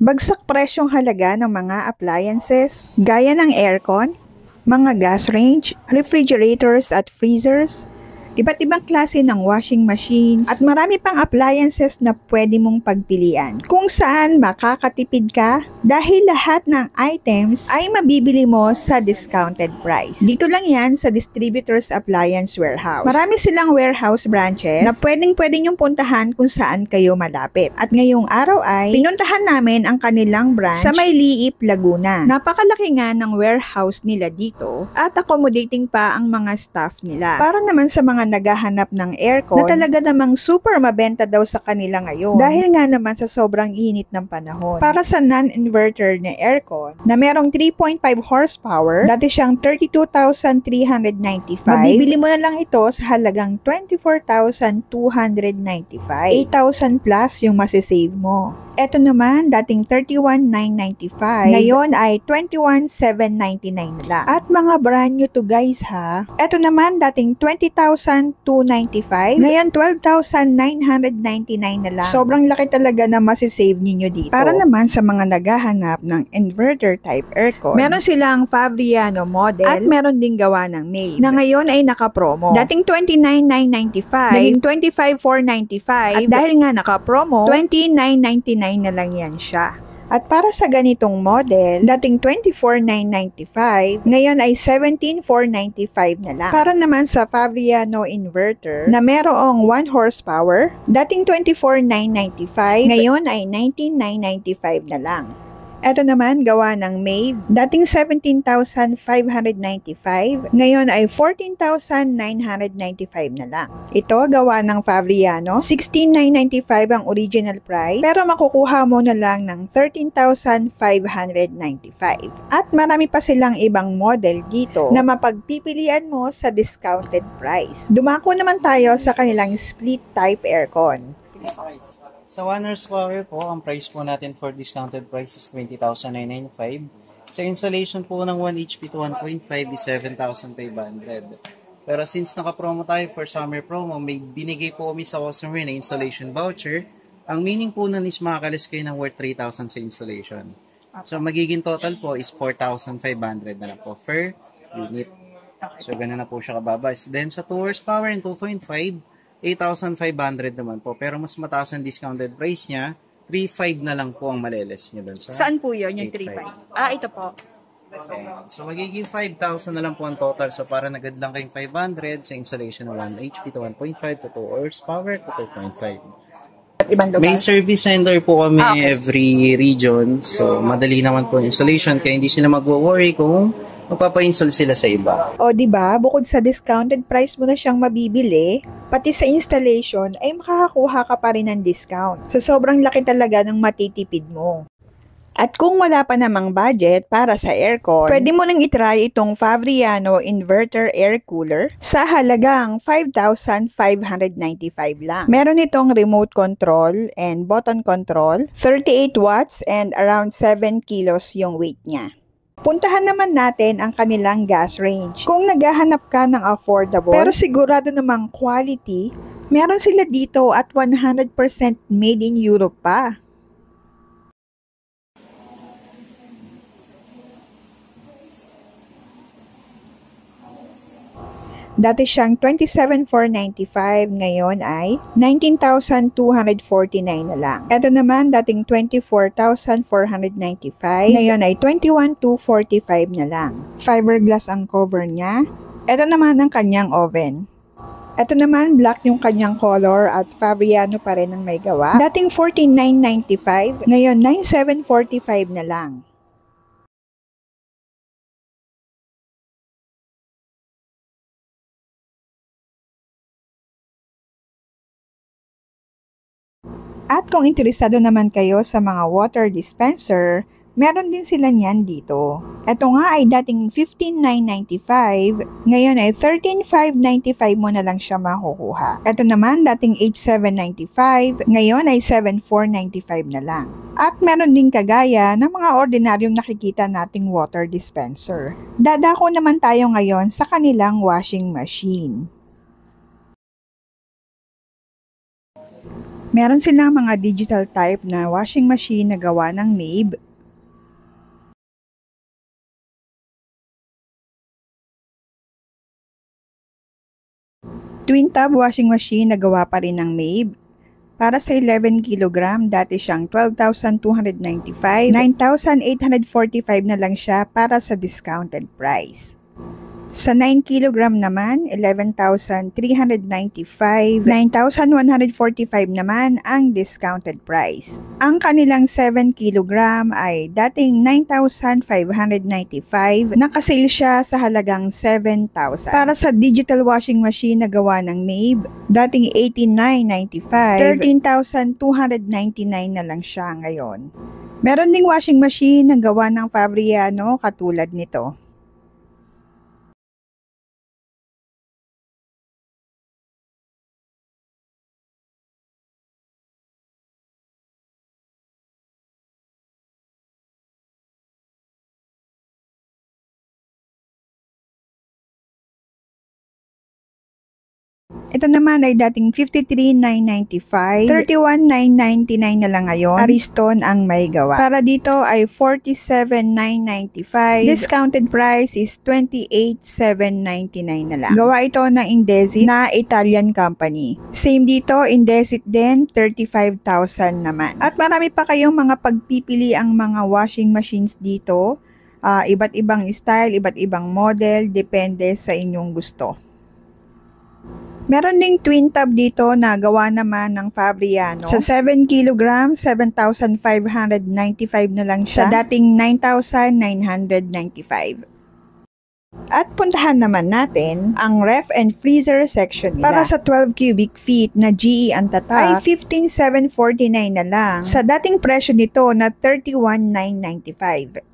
Bagsak presyong halaga ng mga appliances, gaya ng aircon, mga gas range, refrigerators at freezers, iba't ibang klase ng washing machines, at marami pang appliances na pwede mong pagpilian. Kung saan makakatipid ka dahil lahat ng items ay mabibili mo sa discounted price. Dito lang yan sa Distributors Appliance Warehouse. Marami silang warehouse branches na pwede nyong puntahan kung saan kayo malapit. At ngayong araw ay pinuntahan namin ang kanilang branch sa May Liip, Laguna. Napakalaki nga ng warehouse nila dito at accommodating pa ang mga staff nila. Para naman sa mga naghahanap ng aircon na talaga namang super mabenta daw sa kanila ngayon dahil nga naman sa sobrang init ng panahon. Para sa non-inverter na aircon na merong 3.5 horsepower, dati siyang 32,395. Mabibili mo na lang ito sa halagang 24,295. 8,000 plus yung masisave mo. Ito naman, dating 31,995. Ngayon ay 21,799 na lang. At mga brand new to guys ha. Ito naman, dating 20,295. Ngayon, 12,999 na lang. Sobrang laki talaga na masisave ninyo dito. Para naman sa mga naghahanap ng inverter type aircon, meron silang Fabriano model at meron ding gawa ng May na ngayon ay naka-promo. Dating 29,995, naging 25,495. At dahil nga naka-promo, 29,999 na lang yan siya. At para sa ganitong model, dating 24,995, ngayon ay 17,495 na lang. Para naman sa Fabriano inverter na merong 1 horsepower, dating 24,995, ngayon ay 19,995 na lang. Ito naman, gawa ng May, dating 17,595, ngayon ay 14,995 na lang. Ito, gawa ng Fabriano, 16,995 ang original price, pero makukuha mo na lang ng 13,595. At marami pa silang ibang model dito na mapagpipilian mo sa discounted price. Dumako naman tayo sa kanilang split type aircon. Sa 1 horsepower po, ang price po natin for discounted price is 20,995. Sa installation po ng 1 HP to 1.5 is 7,500. Pero since naka-promo tayo for summer promo, may binigay po kami sa customer na installation voucher. Ang meaning po nun is makakalis kayo ng worth 3,000 sa installation. So magiging total po is 4,500 na lang po per unit. So ganun na po siya kababa. Then sa 2 horsepower and 2.5, 8,500 naman po. Pero mas mataas ang discounted price niya. 3,500 na lang po ang maleles niya doon. Saan po yun, yung 3,500? Ah, ito po. Okay. So, magiging 5,000 na lang po ang total. So, para nagad lang kayong 500 sa installation ng 1 HP to 1.5 to 2 horsepower to 2.5. May service center po kami every region. So, madali naman po ang installation. Kaya hindi sila mag-worry kung magpapa-install sila sa iba. O, diba? Bukod sa discounted price mo na siyang mabibili, pati sa installation ay makakakuha ka pa rin ng discount. So, sobrang laki talaga ng matitipid mo. At kung wala pa namang budget para sa aircon, pwede mo nang itry itong Fabriano Inverter Air Cooler sa halagang 5,595 lang. Meron itong remote control and button control, 38 watts and around 7 kilos yung weight niya. Puntahan naman natin ang kanilang gas range. Kung naghahanap ka ng affordable, pero sigurado namang quality, meron sila dito at 100% made in Europe pa. Dati siyang 27,495, ngayon ay 19,249 na lang. Ito naman, dating 24,495, ngayon ay 21,245 na lang. Fiberglass ang cover niya. Ito naman ang kanyang oven. Ito naman, black yung kanyang color at Fabriano pa rin ang may gawa. Dating 14,995, ngayon 9,745 na lang. At kung interesado naman kayo sa mga water dispenser, meron din sila niyan dito. Ito nga ay dating 15,995, ngayon ay 13,595 mo na lang siya makukuha. Ito naman dating 8,795, ngayon ay 7,495 na lang. At meron din kagaya ng mga ordinaryong nakikita nating water dispenser. Dadako naman tayo ngayon sa kanilang washing machine. Meron silang mga digital type na washing machine na gawa ng Mabe. Twin tub washing machine na gawa pa rin ng Mabe. Para sa 11 kg, dati siyang 12,295, 9,845 na lang siya para sa discounted price. Sa 9 kg naman, 11,395, 9,145 naman ang discounted price. Ang kanilang 7 kg ay dating 9,595, nakasale siya sa halagang 7,000. Para sa digital washing machine na gawa ng Mabe, dating 18,995, 13,299 na lang siya ngayon. Meron ding washing machine na gawa ng Fabriano katulad nito. Ito naman ay dating 53,995, 31,999 na lang ngayon. Ariston ang may gawa. Para dito ay 47,995. Discounted price is 28,799 na lang. Gawa ito ng Indesit na Italian company. Same dito, Indesit din, 35,000 naman. At marami pa kayong mga pagpipili ang mga washing machines dito. Iba't ibang style, iba't ibang model, depende sa inyong gusto. Meron ding twin tub dito na gawa naman ng Fabriano. Sa 7 kg, 7,595 na lang siya. Sa dating 9,995. At puntahan naman natin ang ref and freezer section nila. Para sa 12 cubic feet na GE ang tatak ay 15,749 na lang. Sa dating presyo nito na 31,995.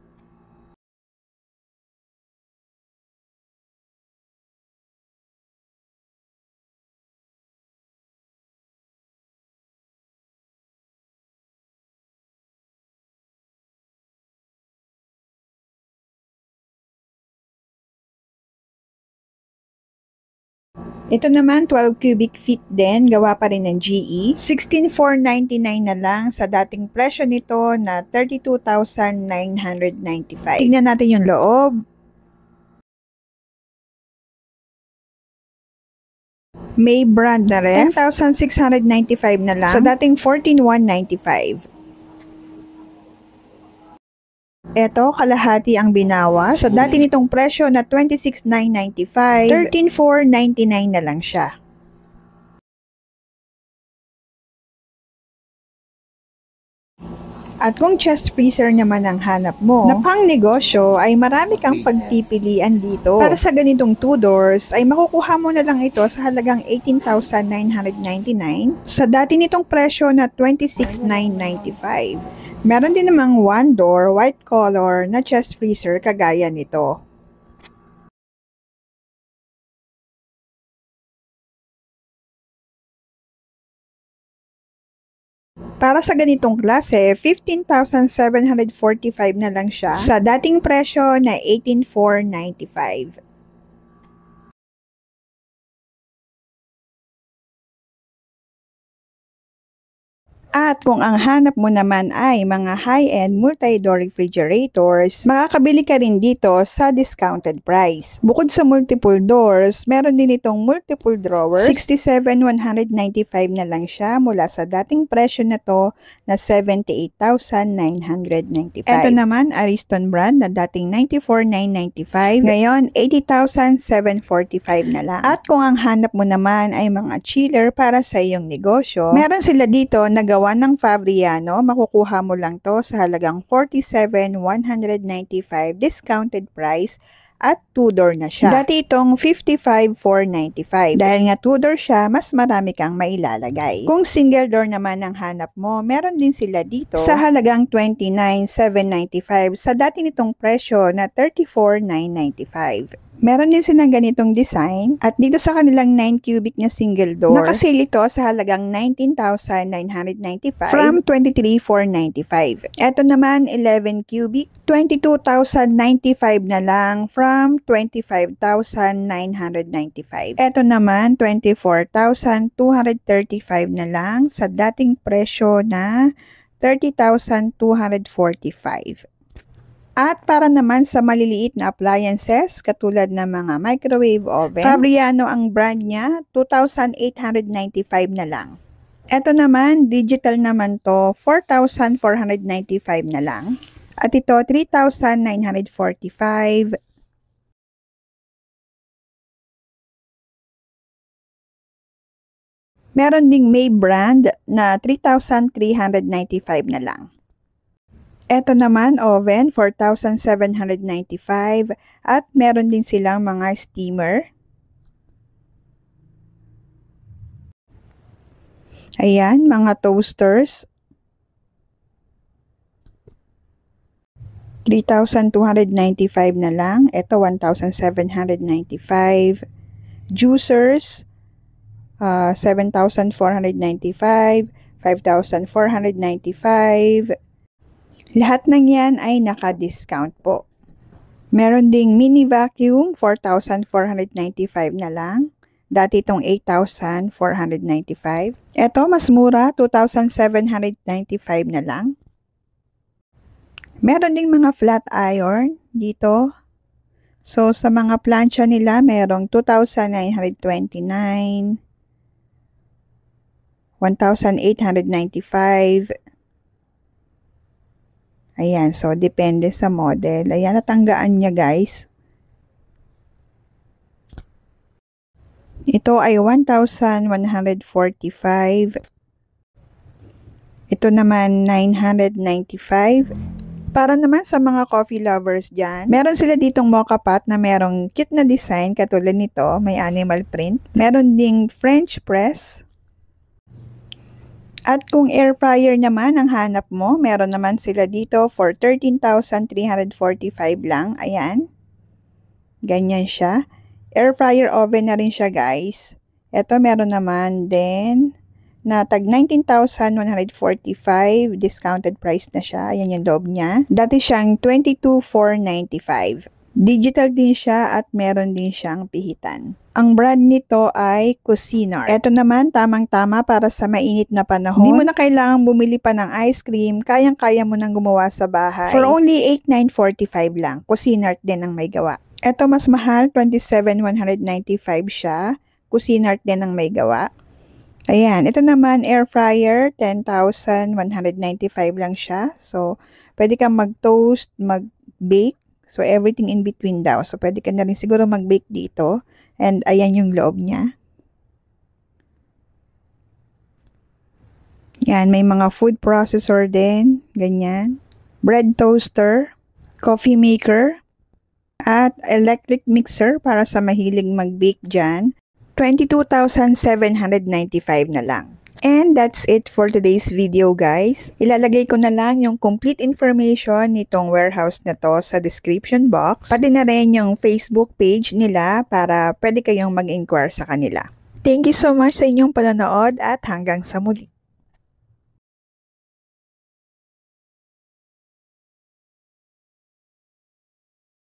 Ito naman, 12 cubic feet din, gawa pa rin ng GE. 16,499 na lang sa dating presyo nito na 32,995. Tingnan natin yung loob. May brand na ref, 10,695 na lang sa dating 14,195. Eto, kalahati ang binawas. Sa dati nitong presyo na 26,995, 13,499 na lang siya. At kung chest freezer naman ang hanap mo, na pang negosyo ay marami kang pagpipilian dito. Para sa ganitong 2 doors ay makukuha mo na lang ito sa halagang 18,999 sa dati nitong presyo na 26,995. Meron din namang 1 door white color na chest freezer kagaya nito. Para sa ganitong klase, 15,745 na lang siya sa dating presyo na 18,495. At kung ang hanap mo naman ay mga high-end multi-door refrigerators, makakabili ka rin dito sa discounted price. Bukod sa multiple doors, meron din itong multiple drawers. 67,195 na lang siya mula sa dating presyo na to na 78,995. Ito naman, Ariston brand na dating 94,995. Ngayon, 80,745 na lang. At kung ang hanap mo naman ay mga chiller para sa iyong negosyo, meron sila dito na gawa ng Fabriano, makukuha mo lang to sa halagang 47,195 discounted price at 2-door na siya. Dati itong 55,495. Dahil nga 2-door siya, mas marami kang mailalagay. Kung single door naman ang hanap mo, meron din sila dito sa halagang 29,795 sa dati nitong presyo na 34,995. Meron din silang ganitong design at dito sa kanilang 9 cubic na single door, nakasale ito sa halagang 19,995 from 23,495. Ito naman 11 cubic, 22,095 na lang from 25,995. Ito naman 24,235 na lang sa dating presyo na 30,245. At para naman sa maliliit na appliances, katulad ng mga microwave oven, Fabriano ang brand niya, 2,895 na lang. Ito naman, digital naman to, 4,495 na lang. At ito, 3,945. Meron ding May brand na 3,395 na lang. Ito naman, oven, 4,795 at meron din silang mga steamer. Ayan, mga toasters. 3,295 na lang. Ito, 1,795. Juicers, 7,495, 5,495. Lahat ng yan ay naka-discount po. Meron ding mini vacuum, 4,495 na lang. Dati itong 8,495. Ito, mas mura, 2,795 na lang. Meron ding mga flat iron dito. So, sa mga plancha nila, merong 2,929, 1,895. Ayan, so depende sa model. Ayan, natanggaan niya guys. Ito ay 1,145. Ito naman 995. Para naman sa mga coffee lovers dyan, meron sila ditong mocha pot na merong cute na design katulad nito. May animal print. Meron ding French press. At kung air fryer naman ang hanap mo, meron naman sila dito for 13,345 lang. Ayan. Ganyan siya. Air fryer oven na rin siya guys. Ito meron naman din na tag 19,145. Discounted price na siya. Ayan yung loob niya. Dati siyang 22,495. Digital din siya at meron din siyang pihitan. Ang brand nito ay Cuisinart. Ito naman, tamang-tama para sa mainit na panahon. Hindi mo na kailangang bumili pa ng ice cream. Kayang-kaya mo nang gumawa sa bahay. For only 8,945 lang. Cuisinart din ang may gawa. Ito mas mahal, 27,195 siya. Cuisinart din ang may gawa. Ayan, ito naman air fryer, 10,195 lang siya. So, pwede kang mag-toast, mag-bake. So, everything in between daw. So, pwede ka na rin siguro mag-bake dito. And, ayan yung loob niya. Yan, may mga food processor din. Ganyan. Bread toaster. Coffee maker. At electric mixer para sa mahilig mag-bake dyan. 22,795 na lang. And that's it for today's video guys. Ilalagay ko na lang yung complete information nitong warehouse na to sa description box. Pati na rin yung Facebook page nila para pwede kayong mag-inquire sa kanila. Thank you so much sa inyong panonood at hanggang sa muli.